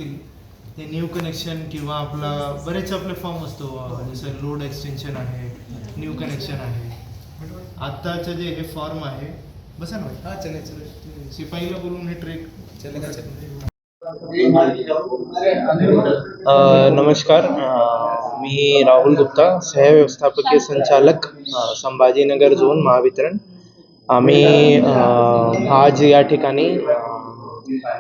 असतील ते new connection किंवा आपला बरेच आपले फॉर्म असतो, जसं लोड एक्सटेन्शन आहे, न्यू कनेक्शन आहे. आत्ताचे जे हे फॉर्म आहे, बसा ना भाई. चले चले शिपाईला बोलून हे ट्रेक चलेगा चले. नमस्कार. मी राहुल गुप्ता, सहव्यवस्थापकीय संचालक, संभाजीनगर झोन महावितरण. आम्ही आज या ठिकाणी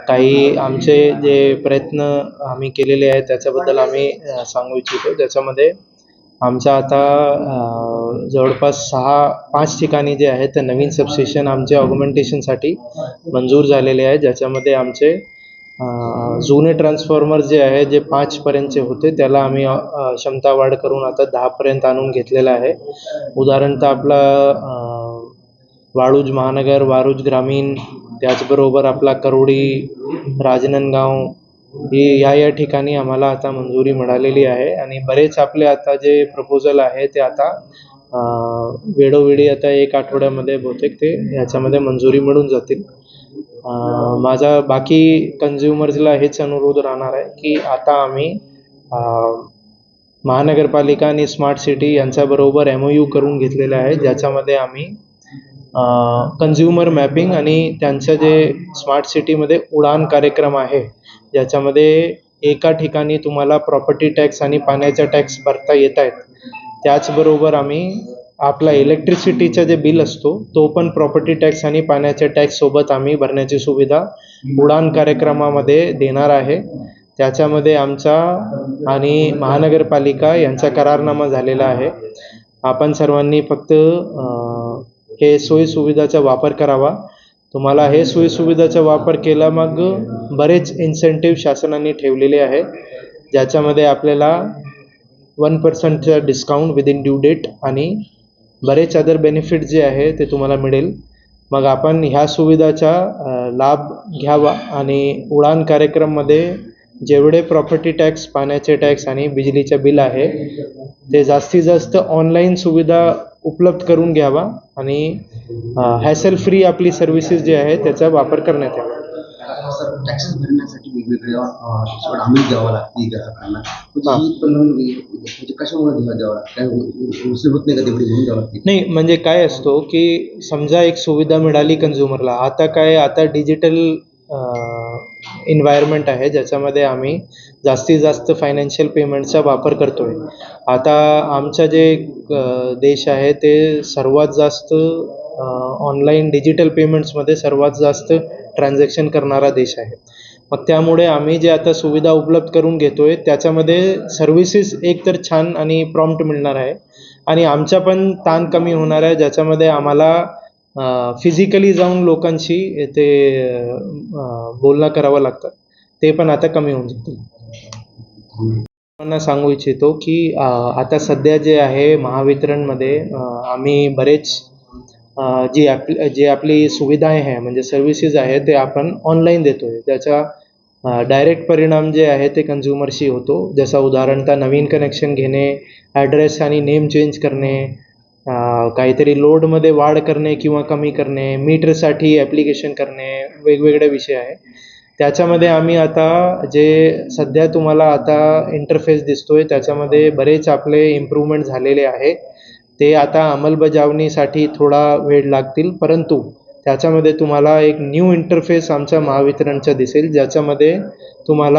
काही आमचे जे प्रयत्न आम्ही केलेले आहेत त्याच्याबद्दल आम्ही सांगू इच्छितो. ज्याच्यामध्ये आमच्या आता जवळपास 5 ठिकाणी जे आहेत ते नवीन सबस्टेशन आमचे ऑगमेंटेशनसाठी मंजूर झालेले आहेत. ज्याच्यामध्ये आमचे जुने ट्रान्सफॉर्मर जे आहे, जे 5 पर्यंतचे होते, त्याला आम्ही क्षमता वाढ करून आता 10 पर्यंत आणून घेतलेलं आहे. उदाहरणतः आपला वाळूज महानगर, वाळूज ग्रामीण, त्याचबरोबर आपला करोडी, राजनांदगाव या ठिकाणी आम्हाला आता मंजुरी मिळालेली आहे. आणि बरेच आपले आता जे प्रपोजल आहे ते आता वेळोवेळी आता 1 आठवड्यामध्ये बहुतेक ते ह्याच्यामध्ये मंजुरी मिळून जातील. माझा बाकी कन्झ्युमर्सला हेच अनुरोध राहणार आहे की आता आम्ही महानगरपालिका आणि स्मार्ट सिटी यांच्याबरोबर MOU करून घेतलेलं आहे, ज्याच्यामध्ये आम्ही कन्झ्युमर मॅपिंग आणि त्यांचं जे स्मार्ट सिटीमध्ये उडान कार्यक्रम आहे, ज्याच्यामध्ये एका ठिकाणी तुम्हाला प्रॉपर्टी टॅक्स आणि पाण्याचा टॅक्स भरता येत आहेत. त्याचबरोबर आम्ही आपला इलेक्ट्रिसिटीचा जे बिल असतो तो पण प्रॉपर्टी टॅक्स आणि पाण्याच्या टॅक्स सोबत आम्ही भरण्याची सुविधा उडान कार्यक्रमामध्ये देणार आहे. त्याच्यामध्ये आमचा आणि महानगरपालिका यांचा करारनामा झालेला आहे. आपण सर्वांनी फक्त हे सोयीसुविधाचा वापर करावा. तुम्हाला हे सोयीसुविधाचा वापर केला मग बरेच इन्सेंटिव्ह शासनाने ठेवलेले आहे, ज्याच्यामध्ये आपल्याला 1% डिस्काउंट विदिन ड्यू डेट आणि बरेच अदर बेनिफिट जे आहे ते तुम्हाला मिळेल. मग आपण ह्या सुविधाचा लाभ घ्यावा आणि उडान कार्यक्रममध्ये जेवढे प्रॉपर्टी टॅक्स, पाण्याचे टॅक्स आणि बिजलीचे बिल आहे ते जास्तीत जास्त ऑनलाईन सुविधा उपलब्ध करून घ्यावा आणि हॅसल फ्री आपली सर्व्हिसेस जे आहे त्याचा वापर करण्यात यावा. सर, टॅक्सेस भरण्यासाठी वेगवेगळ्या आम्ही द्यावं लागते ग्राहकांना, म्हणजे कशामुळे द्यावं लागतं? उशीर होत नाही का तेवढी घेऊन द्यावं लागते? नाही, म्हणजे काय असतो की समजा एक सुविधा मिळाली कन्झ्युमरला, आता डिजिटल एन्व्हायरमेंट आहे, ज्याच्यामध्ये आम्ही जास्तीत जास्त फायनान्शियल पेमेंटचा वापर करतोय. आता आमचा जे देश आहे ते सर्वात जास्त ऑनलाईन डिजिटल पेमेंट्समध्ये सर्वात जास्त ट्रान्झॅक्शन करणारा देश आहे. मग त्यामुळे आम्ही जे आता सुविधा उपलब्ध करून घेतोय त्याच्यामध्ये सर्व्हिसेस एकतर छान आणि प्रॉम्प्ट मिळणार आहे आणि आमचा पण ताण कमी होणार आहे, ज्याच्यामध्ये आम्हाला फिजिकली जाऊन लोकांशी ते बोलणं करावं लागतं, ते पण आता कमी होऊन जातील. सांगू इच्छितो की आता सध्या जे आहे महावितरणमध्ये आम्ही बरेच जी आपली सुविधा आहे म्हणजे सर्व्हिसेस आहे ते आपण ऑनलाईन देतोय. त्याचा डायरेक्ट परिणाम जे आहे ते कन्झ्युमरशी होतो. जसं उदाहरणतः नवीन कनेक्शन घेणे, ॲड्रेस आणि नेम चेंज करणे, काहीतरी लोडमध्ये वाढ करणे किंवा कमी करणे, मीटरसाठी ॲप्लिकेशन करणे, वेगवेगळे विषय आहे. त्याच्यामध्ये आम्ही आता जे सध्या तुम्हाला आता इंटरफेस दिसतोय त्याच्यामध्ये बरेच आपले इम्प्रूव्हमेंट झालेले आहे. ते आता अंमलबजावणीसाठी थोडा वेळ लागतील, परंतु त्याच्यामध्ये तुम्हाला एक न्यू इंटरफेस आमच्या महावितरणचा दिसेल, ज्याच्यामध्ये तुम्हाला